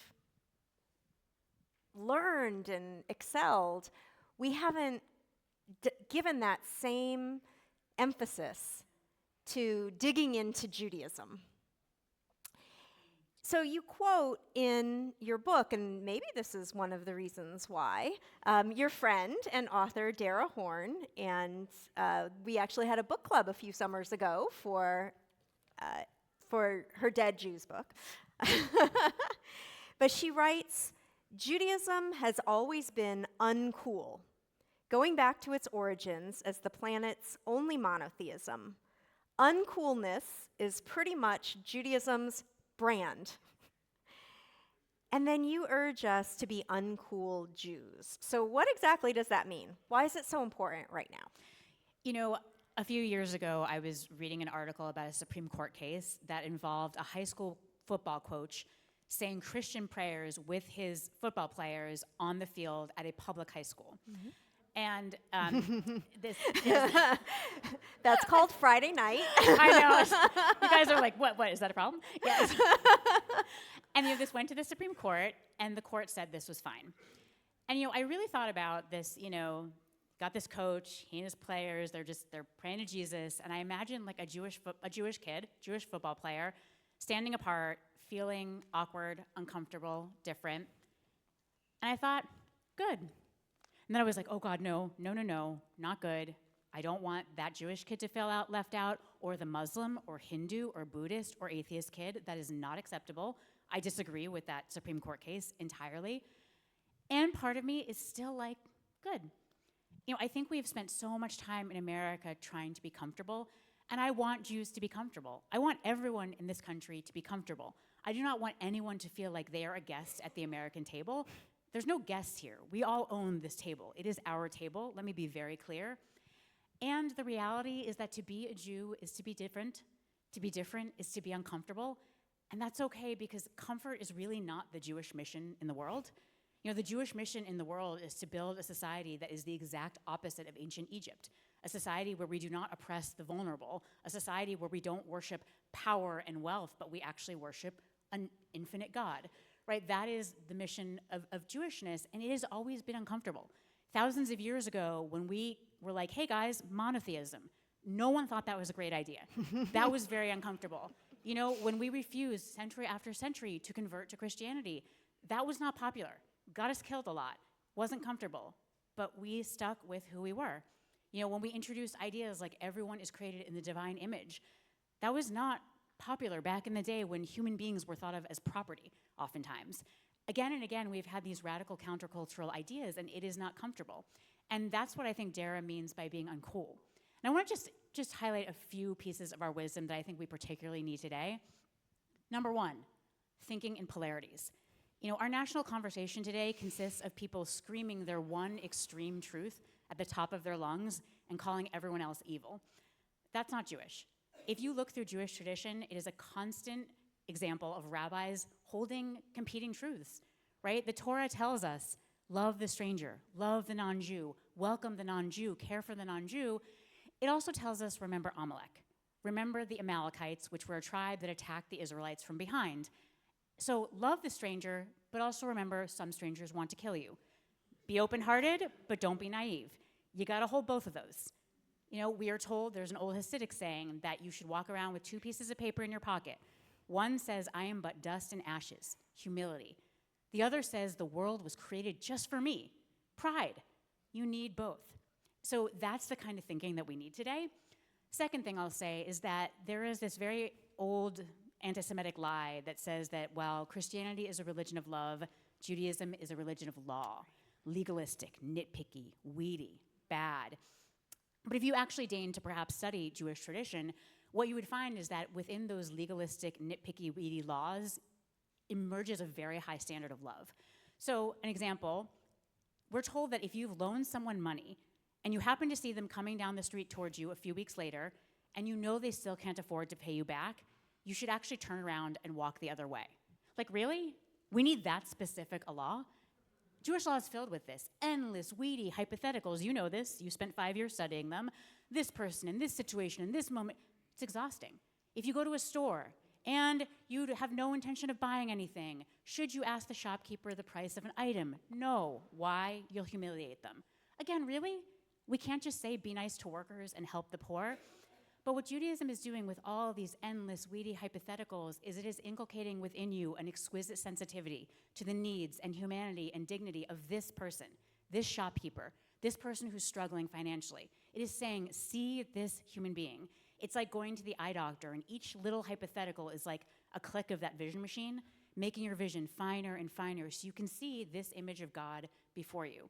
learned and excelled, we haven't given that same emphasis to digging into Judaism. So you quote in your book, and maybe this is one of the reasons why, your friend and author Dara Horn, and we actually had a book club a few summers ago for her Dead Jews book. But she writes, Judaism has always been uncool, going back to its origins as the planet's only monotheism. Uncoolness is pretty much Judaism's brand. And then you urge us to be uncool Jews. So what exactly does that mean? Why is it so important right now? You know, a few years ago, I was reading an article about a Supreme Court case that involved a high school football coach saying Christian prayers with his football players on the field at a public high school. Mm-hmm. And this that's called Friday night. I know. You guys are like, what, is that a problem? Yes. And this went to the Supreme Court, and the court said this was fine. And I really thought about this, got this coach, he and his players, they're praying to Jesus, and I imagine like a Jewish kid, Jewish football player, standing apart, feeling awkward, uncomfortable, different. And I thought, good. And then I was like, oh God, no, not good. I don't want that Jewish kid to feel left out, or the Muslim or Hindu or Buddhist or atheist kid. That is not acceptable. I disagree with that Supreme Court case entirely. And part of me is still like, good. I think we've spent so much time in America trying to be comfortable, and I want Jews to be comfortable. I want everyone in this country to be comfortable. I do not want anyone to feel like they are a guest at the American table. There's no guests here. We all own this table. It is our table. Let me be very clear. And the reality is that to be a Jew is to be different. To be different is to be uncomfortable. And that's okay, because comfort is really not the Jewish mission in the world. The Jewish mission in the world is to build a society that is the exact opposite of ancient Egypt, a society where we do not oppress the vulnerable, a society where we don't worship power and wealth, but we actually worship an infinite God. Right? That is the mission of Jewishness, and it has always been uncomfortable. Thousands of years ago, when we were like, hey guys, monotheism, no one thought that was a great idea. That was very uncomfortable. When we refused century after century to convert to Christianity, that was not popular. Got us killed a lot. Wasn't comfortable. But we stuck with who we were. When we introduced ideas like everyone is created in the divine image, that was not popular back in the day when human beings were thought of as property, oftentimes. Again and again, we've had these radical countercultural ideas, and it is not comfortable. And that's what I think Dara means by being uncool. And I want to just highlight a few pieces of our wisdom that I think we particularly need today. Number one, thinking in polarities. Our national conversation today consists of people screaming their one extreme truth at the top of their lungs and calling everyone else evil. That's not Jewish. If you look through Jewish tradition, it is a constant example of rabbis holding competing truths, right? The Torah tells us, love the stranger, love the non-Jew, welcome the non-Jew, care for the non-Jew. It also tells us, remember Amalek. Remember the Amalekites, which were a tribe that attacked the Israelites from behind. So love the stranger, but also remember some strangers want to kill you. Be open-hearted, but don't be naive. You gotta hold both of those. We are told, there's an old Hasidic saying that you should walk around with two pieces of paper in your pocket. One says, I am but dust and ashes, humility. The other says, the world was created just for me, pride. You need both. So that's the kind of thinking that we need today. Second thing I'll say is that there is this very old anti-Semitic lie that says that while Christianity is a religion of love, Judaism is a religion of law, legalistic, nitpicky, weedy, bad. But if you actually deign to perhaps study Jewish tradition, what you would find is that within those legalistic, nitpicky, weedy laws emerges a very high standard of love. So an example, we're told that if you've loaned someone money and you happen to see them coming down the street towards you a few weeks later, and you know they still can't afford to pay you back, you should actually turn around and walk the other way. Like, really? We need that specific a law? Jewish law is filled with this. Endless, weedy hypotheticals. You know this. You spent 5 years studying them. This person, in this situation, in this moment. It's exhausting. If you go to a store and you have no intention of buying anything, should you ask the shopkeeper the price of an item? No. Why? You'll humiliate them. Again, really? We can't just say be nice to workers and help the poor. But what Judaism is doing with all these endless, weedy hypotheticals is it is inculcating within you an exquisite sensitivity to the needs and humanity and dignity of this person, this shopkeeper, this person who's struggling financially. It is saying, see this human being. It's like going to the eye doctor, and each little hypothetical is like a click of that vision machine, making your vision finer and finer so you can see this image of God before you.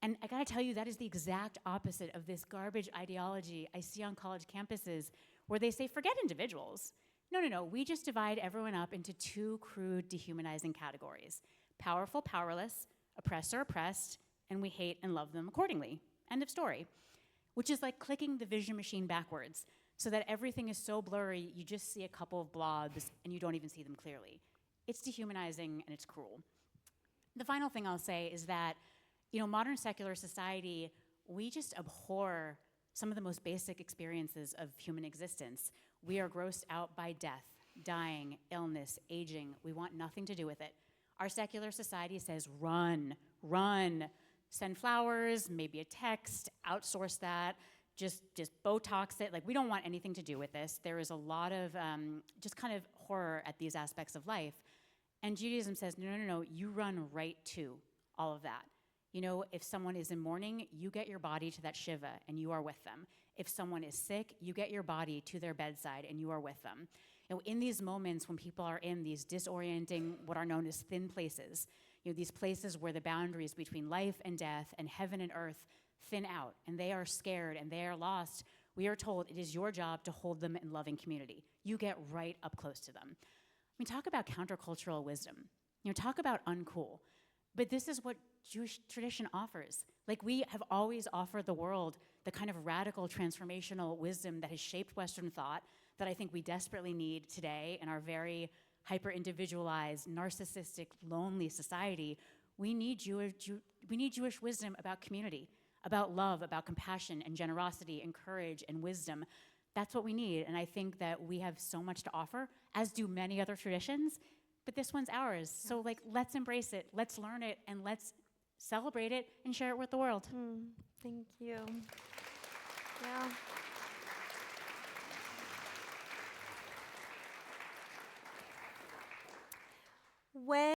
And I gotta tell you, that is the exact opposite of this garbage ideology I see on college campuses where they say, forget individuals. No, we just divide everyone up into two crude, dehumanizing categories. Powerful, powerless, oppressor, oppressed, and we hate and love them accordingly. End of story. Which is like clicking the vision machine backwards so that everything is so blurry, you just see a couple of blobs and you don't even see them clearly. It's dehumanizing and it's cruel. The final thing I'll say is that modern secular society, we just abhor some of the most basic experiences of human existence. We are grossed out by death, dying, illness, aging. We want nothing to do with it. Our secular society says, run, send flowers, maybe a text, outsource that, just Botox it. Like, we don't want anything to do with this. There is a lot of just kind of horror at these aspects of life. And Judaism says, no, you run right to all of that. If someone is in mourning, you get your body to that shiva and you are with them. If someone is sick, you get your body to their bedside and you are with them. In these moments when people are in these disorienting, what are known as thin places, these places where the boundaries between life and death and heaven and earth thin out and they are scared and they are lost, we are told it is your job to hold them in loving community. You get right up close to them. Talk about countercultural wisdom. Talk about uncool. But this is what Jewish tradition offers. Like, we have always offered the world the kind of radical transformational wisdom that has shaped Western thought that I think we desperately need today in our very hyper-individualized, narcissistic, lonely society. We need Jewish wisdom about community, about love, about compassion and generosity and courage and wisdom. That's what we need, and I think that we have so much to offer, as do many other traditions, but this one's ours. So, let's embrace it, let's learn it, and let's celebrate it and share it with the world. Thank you. Yeah. When